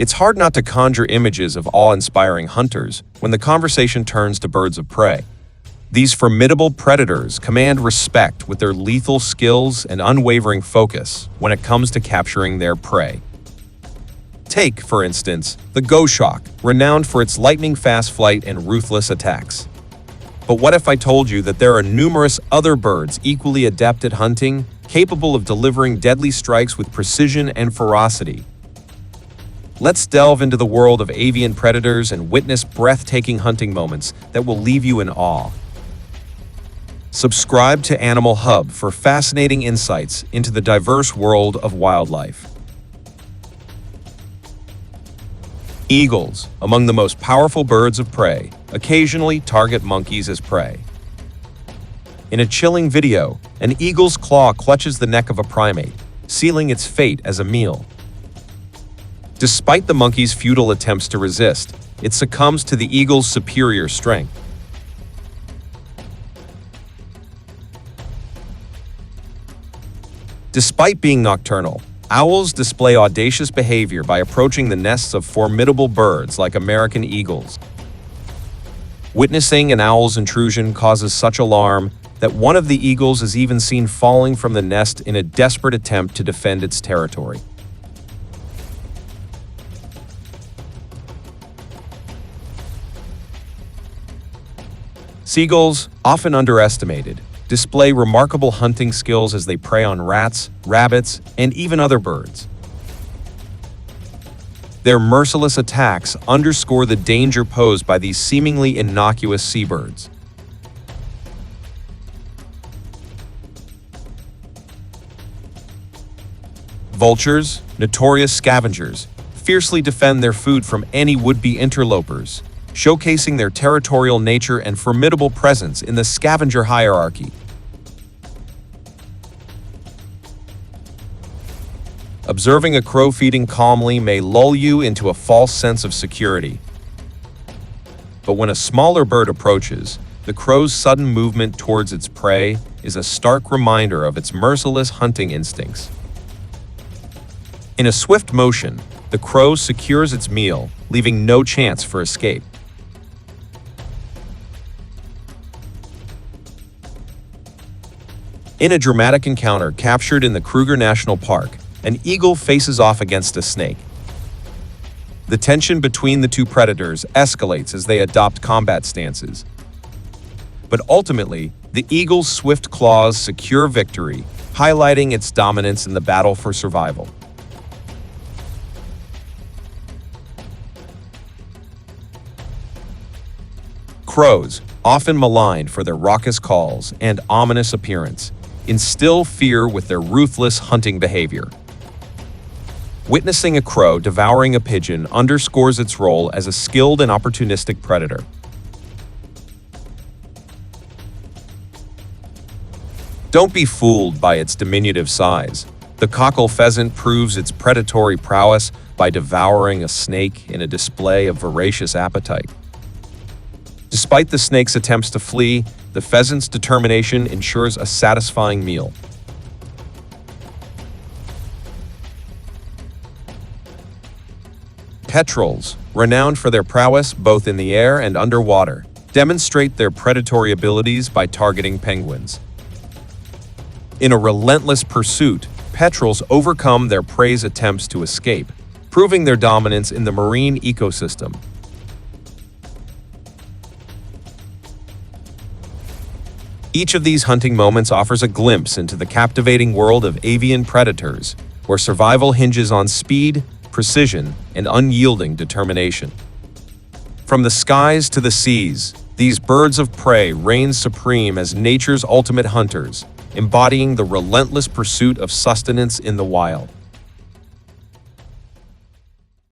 It's hard not to conjure images of awe-inspiring hunters when the conversation turns to birds of prey. These formidable predators command respect with their lethal skills and unwavering focus when it comes to capturing their prey. Take, for instance, the goshawk, renowned for its lightning-fast flight and ruthless attacks. But what if I told you that there are numerous other birds equally adept at hunting, capable of delivering deadly strikes with precision and ferocity? Let's delve into the world of avian predators and witness breathtaking hunting moments that will leave you in awe. Subscribe to Animal Hub for fascinating insights into the diverse world of wildlife. Eagles, among the most powerful birds of prey, occasionally target monkeys as prey. In a chilling video, an eagle's claw clutches the neck of a primate, sealing its fate as a meal. Despite the monkey's futile attempts to resist, it succumbs to the eagle's superior strength. Despite being nocturnal, owls display audacious behavior by approaching the nests of formidable birds like American eagles. Witnessing an owl's intrusion causes such alarm that one of the eagles is even seen falling from the nest in a desperate attempt to defend its territory. Seagulls, often underestimated, display remarkable hunting skills as they prey on rats, rabbits, and even other birds. Their merciless attacks underscore the danger posed by these seemingly innocuous seabirds. Vultures, notorious scavengers, fiercely defend their food from any would-be interlopers, showcasing their territorial nature and formidable presence in the scavenger hierarchy. Observing a crow feeding calmly may lull you into a false sense of security. But when a smaller bird approaches, the crow's sudden movement towards its prey is a stark reminder of its merciless hunting instincts. In a swift motion, the crow secures its meal, leaving no chance for escape. In a dramatic encounter captured in the Krueger National Park, an eagle faces off against a snake. The tension between the two predators escalates as they adopt combat stances. But ultimately, the eagle's swift claws secure victory, highlighting its dominance in the battle for survival. Crows, often maligned for their raucous calls and ominous appearance, instill fear with their ruthless hunting behavior. Witnessing a crow devouring a pigeon underscores its role as a skilled and opportunistic predator. Don't be fooled by its diminutive size. The cockle pheasant proves its predatory prowess by devouring a snake in a display of voracious appetite. Despite the snake's attempts to flee, the pheasant's determination ensures a satisfying meal. Petrels, renowned for their prowess both in the air and underwater, demonstrate their predatory abilities by targeting penguins. In a relentless pursuit, petrels overcome their prey's attempts to escape, proving their dominance in the marine ecosystem. Each of these hunting moments offers a glimpse into the captivating world of avian predators, where survival hinges on speed, precision, and unyielding determination. From the skies to the seas, these birds of prey reign supreme as nature's ultimate hunters, embodying the relentless pursuit of sustenance in the wild.